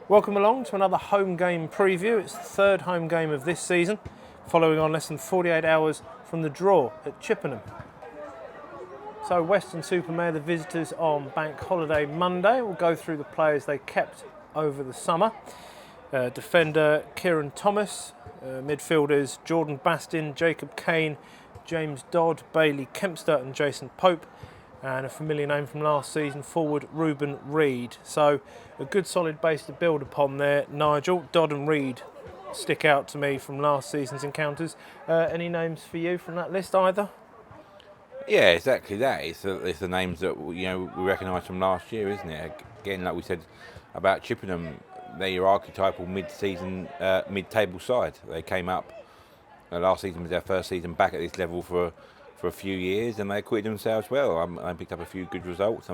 Welcome along to another home game preview. It's the third home game of this season, following on less than 48 hours from the draw at Chippenham. So Weston-super-Mare, the visitors on Bank Holiday Monday. We'll go through the players they kept over the summer. Defender Kieran Thomas, midfielders Jordan Bastin, Jacob Kane, James Dodd, Bailey Kempster and Jason Pope, and a familiar name from last season, forward Ruben Reid. So a good solid base to build upon there, Nigel. Dodd and Reid stick out to me from last season's encounters. Any names for you from that list either? Yeah, exactly that. It's the names that we recognise from last year, isn't it? Again, like we said about Chippenham, they're your archetypal mid-season, mid-table side. They came up. Last season was their first season back at this level for a few years, and they acquitted themselves well. They picked up a few good results.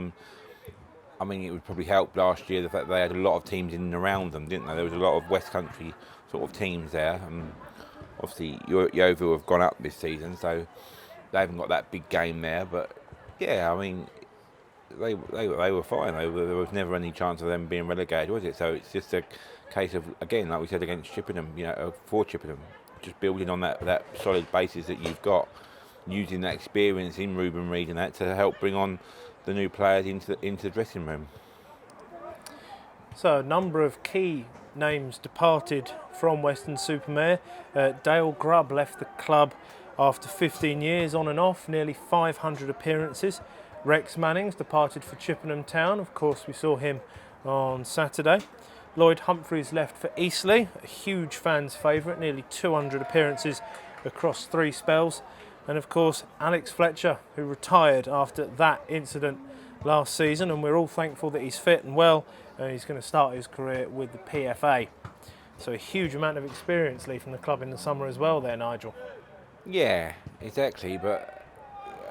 I mean, it would probably help last year the fact they had a lot of teams in and around them, didn't they? There was a lot of West Country sort of teams there. Obviously, Yeovil have gone up this season, so they haven't got that big game there. But yeah, I mean, they were fine. There was never any chance of them being relegated, was it? So it's just a case of, again, like we said against Chippenham, for Chippenham, just building on that solid basis that you've got, using that experience in Ruben Reid and that to help bring on the new players into the dressing room. So a number of key names departed from Weston-super-Mare. Dale Grubb left the club after 15 years on and off, nearly 500 appearances. Rex Mannings departed for Chippenham Town. Of course, we saw him on Saturday. Lloyd Humphreys left for Eastleigh, a huge fans' favourite, nearly 200 appearances across 3 spells. And of course, Alex Fletcher, who retired after that incident last season, and we're all thankful that he's fit and well, and he's going to start his career with the PFA. So a huge amount of experience leaving the club in the summer as well there, Nigel. Yeah, exactly. But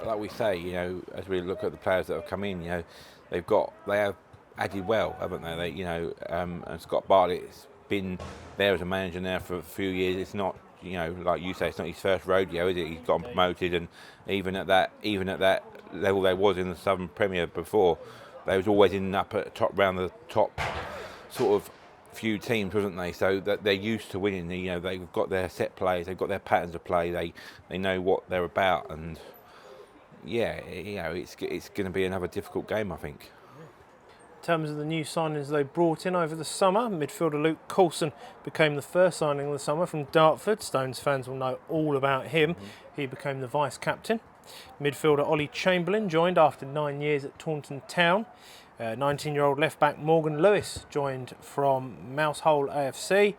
like we say, as we look at the players that have come in, they have added well, haven't they? And Scott Bartlett's been there as a manager now for a few years. It's not, like you say, it's not his first rodeo, is it? He's gotten promoted, and even at that level they was in the Southern Premier before, they was always in up at round the top sort of few teams, wasn't they? So that they're used to winning. They've got their set plays, they've got their patterns of play. They know what they're about, and yeah, it's going to be another difficult game, I think. In terms of the new signings they brought in over the summer, midfielder Luke Coulson became the first signing of the summer from Dartford. Stones fans will know all about him. He became the vice-captain. Midfielder Ollie Chamberlain joined after 9 years at Taunton Town. 19-year-old left-back Morgan Lewis joined from Mousehole AFC.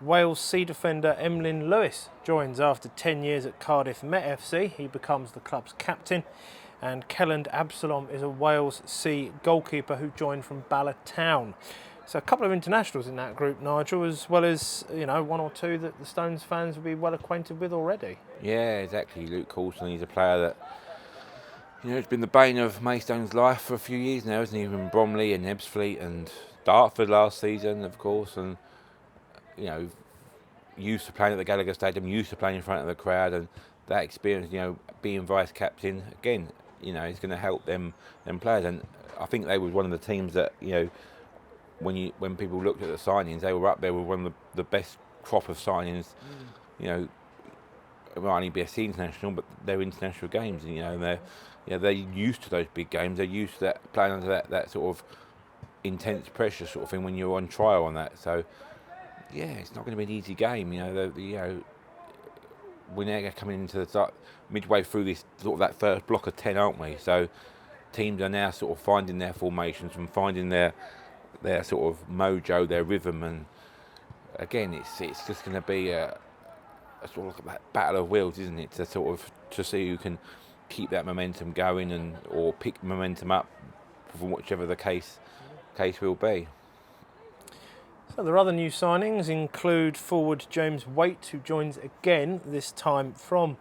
Wales C defender Emlyn Lewis joins after 10 years at Cardiff Met FC. He becomes the club's captain. And Kelland Absalom is a Wales C goalkeeper who joined from Bala Town. So a couple of internationals in that group, Nigel, as well as one or two that the Stones fans will be well acquainted with already. Yeah, exactly. Luke Coulson, he's a player that it's been the bane of Maystone's life for a few years now, isn't he? From Bromley and Ebbsfleet and Dartford last season, of course, and used to playing at the Gallagher Stadium, used to playing in front of the crowd, and that experience, being vice captain again, is going to help them players. And I think they were one of the teams that when people looked at the signings, they were up there with one of the best crop of signings. It might only be a C international, but they're international games, and they're used to those big games. They're used to that, playing under that sort of intense pressure sort of thing when you're on trial on that. So yeah, it's not going to be an easy game. We're now coming into the start, midway through this sort of that first block of 10, aren't we? So teams are now sort of finding their formations and finding their sort of mojo, their rhythm, and again, it's just going to be a sort of like that battle of wills, isn't it? To see who can keep that momentum going or pick momentum up from whichever the case will be. So their other new signings include forward James Waite, who joins again, this time from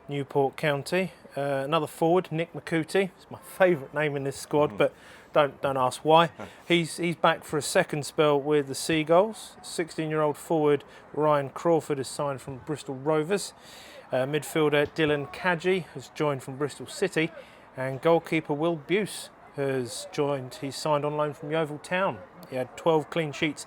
Newport County. Another forward, Nick McCooty. It's my favourite name in this squad, but don't ask why. He's back for a second spell with the Seagulls. 16-year-old forward Ryan Crawford has signed from Bristol Rovers. Midfielder Dylan Kadji has joined from Bristol City, and goalkeeper Will Buse has joined. He's signed on loan from Yeovil Town. He had 12 clean sheets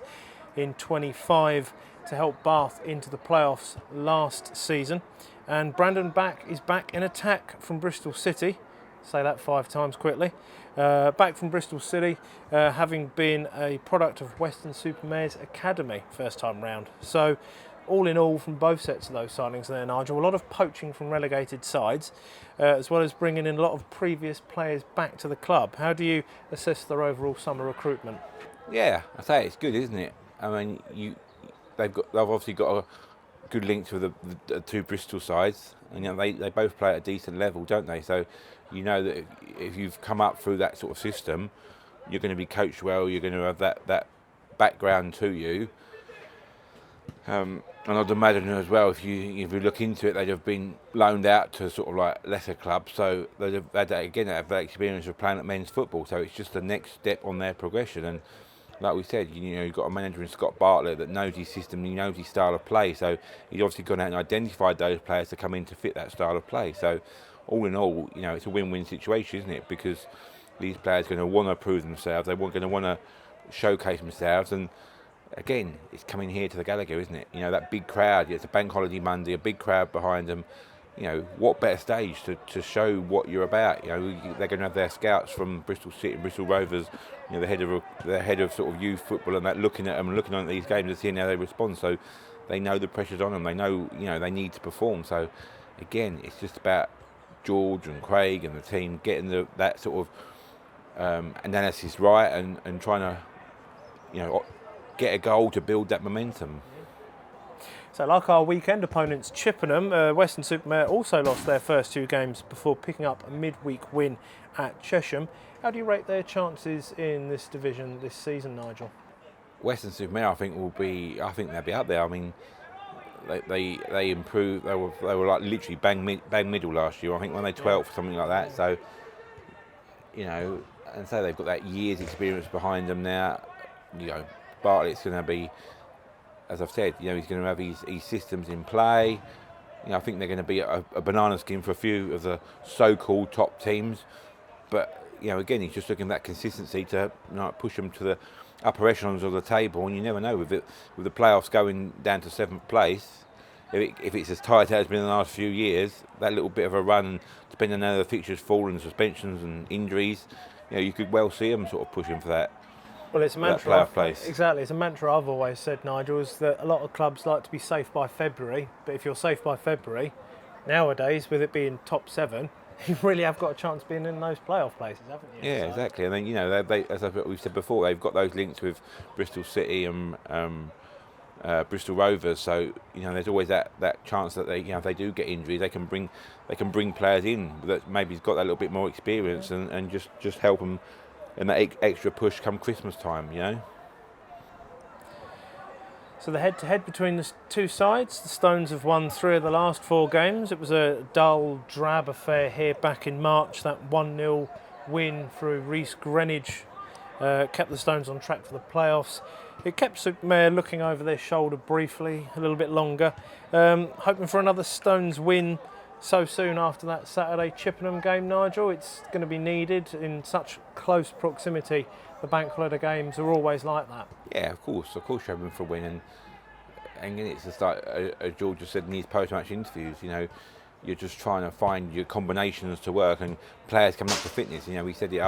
in 25 to help Bath into the playoffs last season. And Brandon Back is back in attack from Bristol City. Say that 5 times quickly. Back from Bristol City, having been a product of Weston-super-Mare's academy first time round. So all in all, from both sets of those signings there, Nigel, a lot of poaching from relegated sides, as well as bringing in a lot of previous players back to the club. How do you assess their overall summer recruitment? Yeah, I say it's good, isn't it? I mean, they've obviously got a good link to the two Bristol sides, and they both play at a decent level, don't they? So you know that if you've come up through that sort of system, you're going to be coached well. You're going to have that background to you. And I'd imagine as well, if you look into it, they'd have been loaned out to sort of like lesser clubs, so they'd have had that experience of playing at men's football. So it's just the next step on their progression. And like we said, you've got a manager in Scott Bartlett that knows his system, he knows his style of play. So he's obviously gone out and identified those players to come in to fit that style of play. So all in all, it's a win-win situation, isn't it? Because these players are going to want to prove themselves. They're going to want to showcase themselves. And again, it's coming here to the Gallagher, isn't it? That big crowd. It's a bank holiday Monday, a big crowd behind them. What better stage to show what you're about? They're going to have their scouts from Bristol City, Bristol Rovers, the head of sort of youth football, and that looking at them and looking at these games and seeing how they respond. So they know the pressure's on them. They know they need to perform. So again, it's just about George and Craig and the team getting that sort of analysis right and trying to get a goal to build that momentum. So like our weekend opponents, Chippenham, Weston-super-Mare also lost their first 2 games before picking up a midweek win at Chesham. How do you rate their chances in this division this season, Nigel? Weston-super-Mare, I think they'll be up there. I mean, they improved. They were like literally bang middle last year. I think when they 12th, something like that. So and so they've got that year's experience behind them now. Bartlett's going to be, as I've said, he's going to have his systems in play. I think they're going to be a banana skin for a few of the so-called top teams. But again, he's just looking at that consistency to push them to the upper echelons of the table. And you never know with the playoffs going down to 7th place. If it's as tight as it's been in the last few years, that little bit of a run, depending on how the fixtures fall and suspensions and injuries, you could well see them sort of pushing for that. Well, it's a mantra. Place. Exactly, it's a mantra I've always said, Nigel, is that a lot of clubs like to be safe by February. But if you're safe by February, nowadays, with it being top 7, you really have got a chance of being in those playoff places, haven't you? Yeah, exactly. And then they, as we've said before, they've got those links with Bristol City and Bristol Rovers. So there's always that chance that they, if they do get injuries, they can bring players in that maybe's got that little bit more experience and just help them. And that extra push come Christmas time, So the head-to-head between the 2 sides, the Stones have won 3 of the last 4 games. It was a dull, drab affair here back in March. That 1-0 win through Reece Greenwich kept the Stones on track for the playoffs. It kept Super-Mare looking over their shoulder briefly, a little bit longer, hoping for another Stones win so soon after that Saturday Chippenham game, Nigel. It's going to be needed in such close proximity. The bank holiday games are always like that. Yeah, of course you're hoping for a win, and it's just like as George just said in his post-match interviews. You're just trying to find your combinations to work and players coming up to fitness. We said it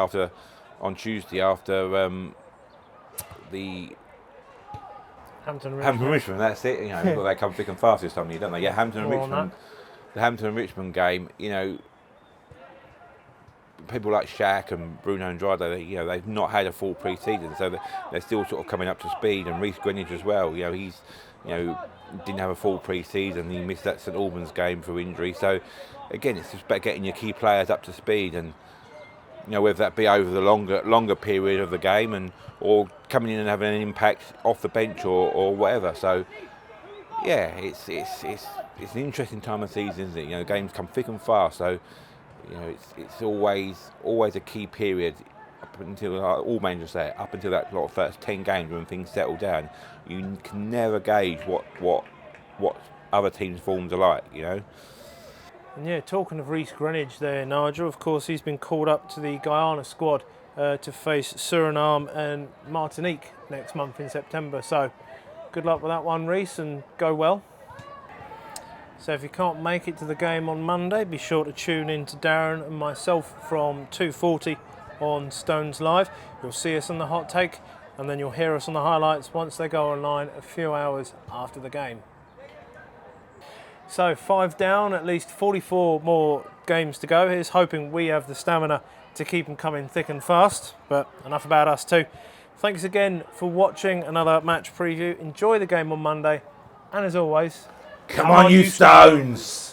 on Tuesday after the Hampton Richmond. That's it. They come thick and fast this time of year, don't they? Yeah, Hampton and Richmond. The Hampton and Richmond game, people like Shaq and Bruno Andrade, they've not had a full pre-season, so they're still sort of coming up to speed. And Reece Greenwich as well, he's didn't have a full pre-season. He missed that St Albans game for injury. So again, it's just about getting your key players up to speed, and whether that be over the longer period of the game or coming in and having an impact off the bench or whatever. So yeah, it's an interesting time of season, isn't it? Games come thick and fast, so it's always a key period up until all managers say up until that first 10 games when things settle down. You can never gauge what other teams' forms are like, And yeah, talking of Reece Greenwich there, Nigel, of course he's been called up to the Guyana squad to face Suriname and Martinique next month in September. So good luck with that one, Reese, and go well. So if you can't make it to the game on Monday, be sure to tune in to Darren and myself from 2:40 on Stones Live. You'll see us on the hot take, and then you'll hear us on the highlights once they go online a few hours after the game. So 5 down, at least 44 more games to go. Here's hoping we have the stamina to keep them coming thick and fast, but enough about us too. Thanks again for watching another match preview. Enjoy the game on Monday, and as always, Come on, you Stones!